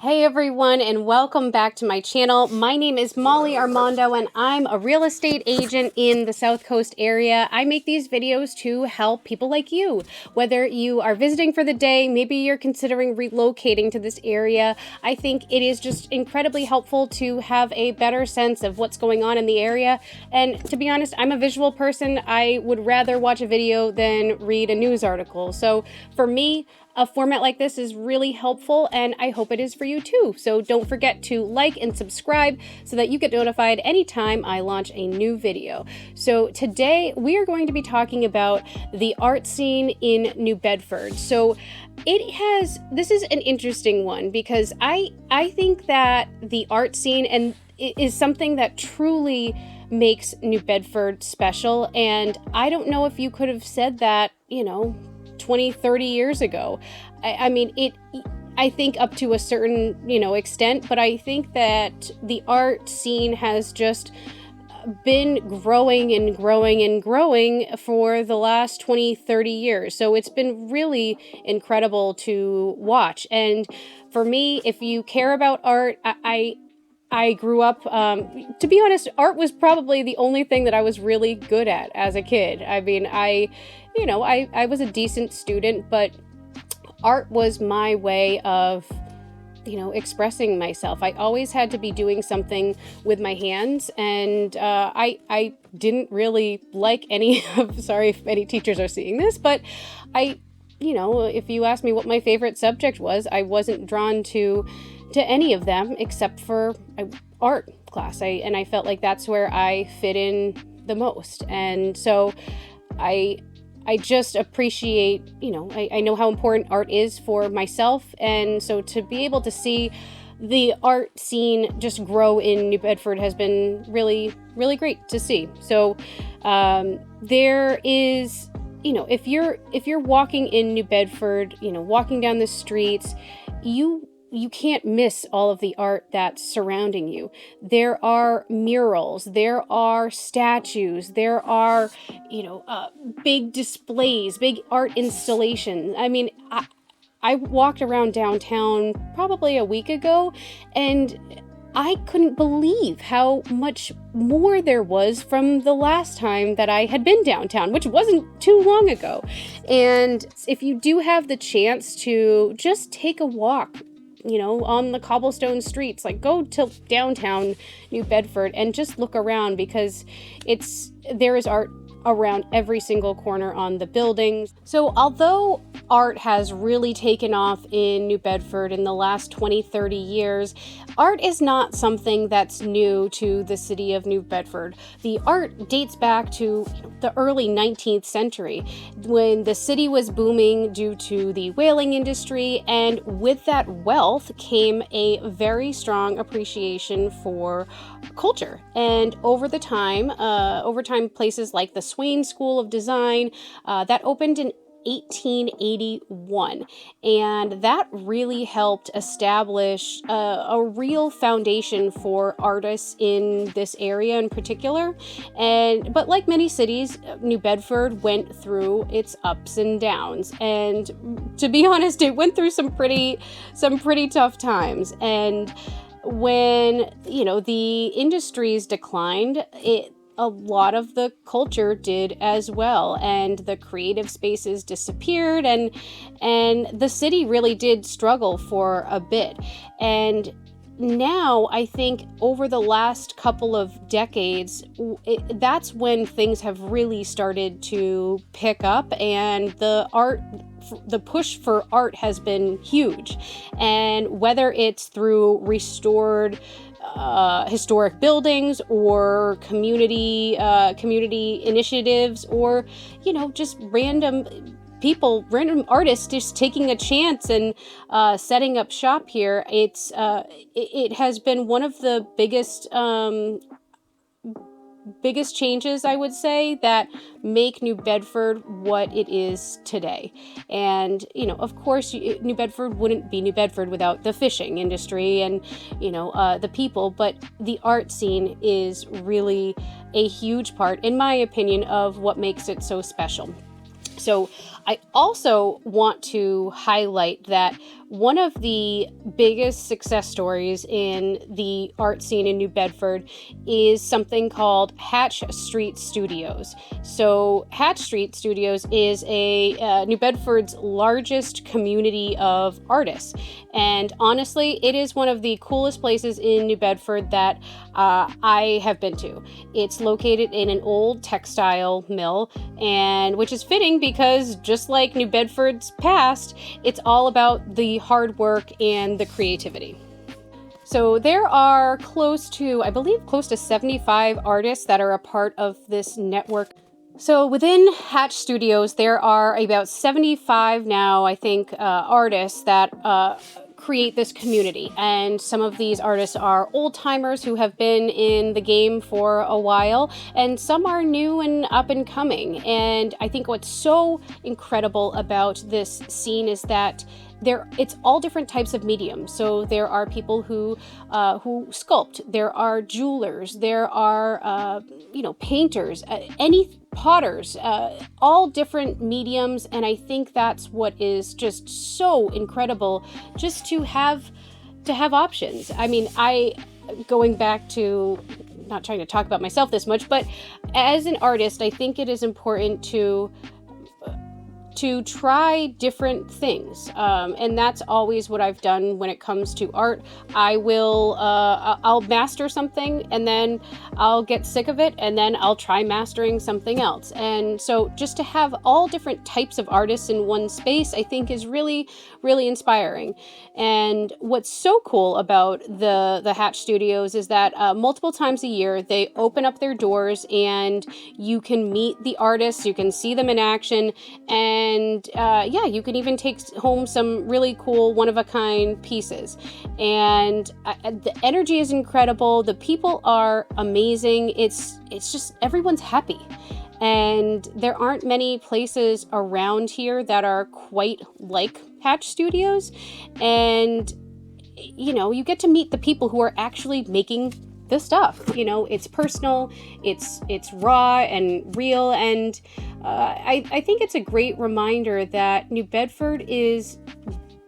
Hey everyone, and welcome back to my channel. My name is Molly Armando and I'm a real estate agent in the South Coast area. I make these videos to help people like you, whether you are visiting for the day, maybe you're considering relocating to this area. I think it is just incredibly helpful to have a better sense of what's going on in the area. And to be honest, I'm a visual person. I would rather watch a video than read a news article. So for me, a format like this is really helpful, and I hope it is for you too. So don't forget to like and subscribe so that you get notified anytime I launch a new video. So today we are going to be talking about the art scene in New Bedford. So this is an interesting one because I think that the art scene and it is something that truly makes New Bedford special, and I don't know if you could have said that, 20, 30 years ago. I think up to a certain, extent, but I think that the art scene has just been growing and growing and growing for the last 20, 30 years. So it's been really incredible to watch. And for me, if you care about art, I grew up, to be honest, art was probably the only thing that I was really good at as a kid. I was a decent student, but art was my way of, expressing myself. I always had to be doing something with my hands, and I didn't really like any of, sorry if any teachers are seeing this, but if you ask me what my favorite subject was, I wasn't drawn to any of them except for art class. I felt like that's where I fit in the most. And so I just appreciate, I know how important art is for myself. And so to be able to see the art scene just grow in New Bedford has been really, really great to see. So there is, if you're walking in New Bedford, walking down the streets, you can't miss all of the art that's surrounding you. There are murals, there are statues, there are, big displays, big art installations. I walked around downtown probably a week ago, and I couldn't believe how much more there was from the last time that I had been downtown, which wasn't too long ago. And if you do have the chance to just take a walk, on the cobblestone streets, like go to downtown New Bedford and just look around, because there is art around every single corner on the buildings. So although art has really taken off in New Bedford in the last 20, 30 years, art is not something that's new to the city of New Bedford. The art dates back to the early 19th century, when the city was booming due to the whaling industry, and with that wealth came a very strong appreciation for culture. And over time, places like the Swain School of Design that opened in 1881, and that really helped establish a real foundation for artists in this area in particular. But like many cities, New Bedford went through its ups and downs, and to be honest, it went through some pretty tough times. And when the industries declined, a lot of the culture did as well, and the creative spaces disappeared, and the city really did struggle for a bit. And now I think over the last couple of decades, that's when things have really started to pick up, and the push for art has been huge. And whether it's through restored historic buildings or community initiatives, or just random artists just taking a chance and setting up shop here, it has been one of the biggest changes, I would say, that make New Bedford what it is today. And, of course, New Bedford wouldn't be New Bedford without the fishing industry and, the people, but the art scene is really a huge part, in my opinion, of what makes it so special. So I also want to highlight that one of the biggest success stories in the art scene in New Bedford is something called Hatch Street Studios. So Hatch Street Studios is New Bedford's largest community of artists. And honestly, it is one of the coolest places in New Bedford that I have been to. It's located in an old textile mill, and which is fitting because just like New Bedford's past, it's all about the hard work and the creativity. So there are close to 75 artists that are a part of this network. So within Hatch Studios, there are about 75 now, I think, artists that create this community. And some of these artists are old timers who have been in the game for a while, and some are new and up and coming. And I think what's so incredible about this scene is that it's all different types of mediums. So there are people who sculpt, there are jewelers, there are painters, potters, all different mediums. And I think that's what is just so incredible, just to have options. I mean, going back to, not trying to talk about myself this much, but as an artist, I think it is important to try different things. And that's always what I've done when it comes to art. I'll master something and then I'll get sick of it and then I'll try mastering something else. And so just to have all different types of artists in one space, I think is really, really inspiring. And what's so cool about the Hatch Studios is that multiple times a year, they open up their doors and you can meet the artists, you can see them in action, and you can even take home some really cool one-of-a-kind pieces. And the energy is incredible. The people are amazing. It's just everyone's happy. And there aren't many places around here that are quite like Hatch Studios. And, you get to meet the people who are actually making the stuff. It's personal, it's raw and real, and I think it's a great reminder that New Bedford is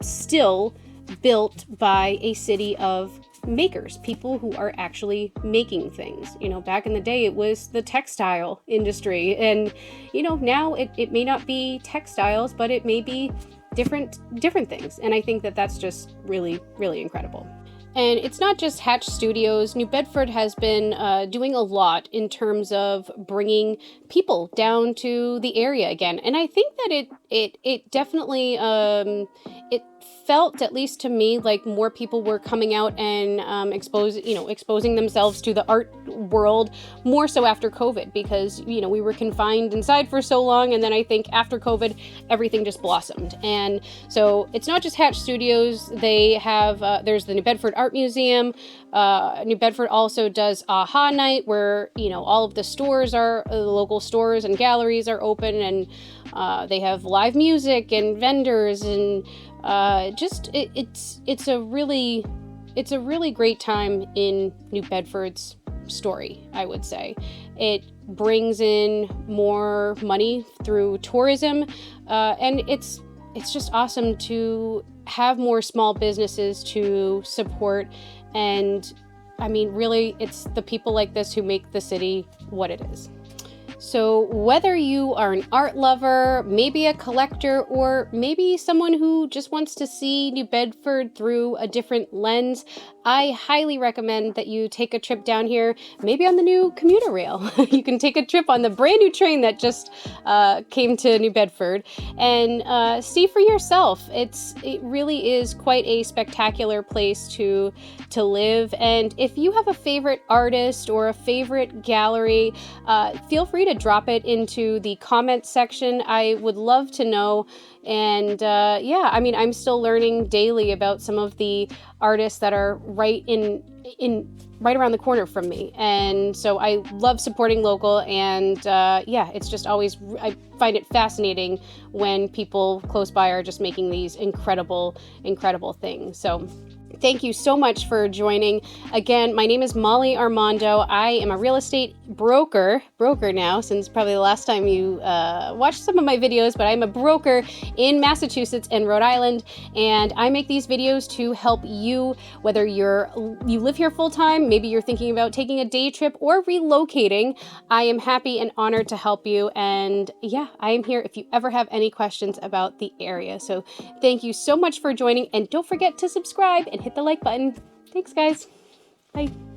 still built by a city of makers, people who are actually making things. Back in the day, it was the textile industry, and now it may not be textiles, but it may be different things. And I think that that's just really, really incredible. And it's not just Hatch Studios. New Bedford has been doing a lot in terms of bringing people down to the area again. And I think that it definitely, it felt, at least to me, like more people were coming out and exposing themselves to the art world more so after COVID, because we were confined inside for so long, and then I think after COVID everything just blossomed. And so it's not just Hatch Studios. They have there's the New Bedford Art Museum. New Bedford also does AHA Night, where all of the stores the local stores and galleries are open, and they have live music and vendors, and it's a really great time in New Bedford's story, I would say. It brings in more money through tourism, and it's just awesome to have more small businesses to support. And I mean, really, it's the people like this who make the city what it is. So whether you are an art lover, maybe a collector, or maybe someone who just wants to see New Bedford through a different lens, I highly recommend that you take a trip down here, maybe on the new commuter rail. You can take a trip on the brand new train that just came to New Bedford, and see for yourself. It really is quite a spectacular place to live. And if you have a favorite artist or a favorite gallery, feel free to drop it into the comments section. I would love to know. And I'm still learning daily about some of the artists that are right around the corner from me. And so I love supporting local, and it's just always, I find it fascinating when people close by are just making these incredible things. So Thank you so much for joining. Again, my name is Molly Armando. I am a real estate broker now, since probably the last time you watched some of my videos, but I'm a broker in Massachusetts and Rhode Island, and I make these videos to help you, whether you live here full time, maybe you're thinking about taking a day trip or relocating. I am happy and honored to help you, and yeah, I am here if you ever have any questions about the area. So thank you so much for joining, and don't forget to subscribe and hit the like button. Thanks, guys. Bye.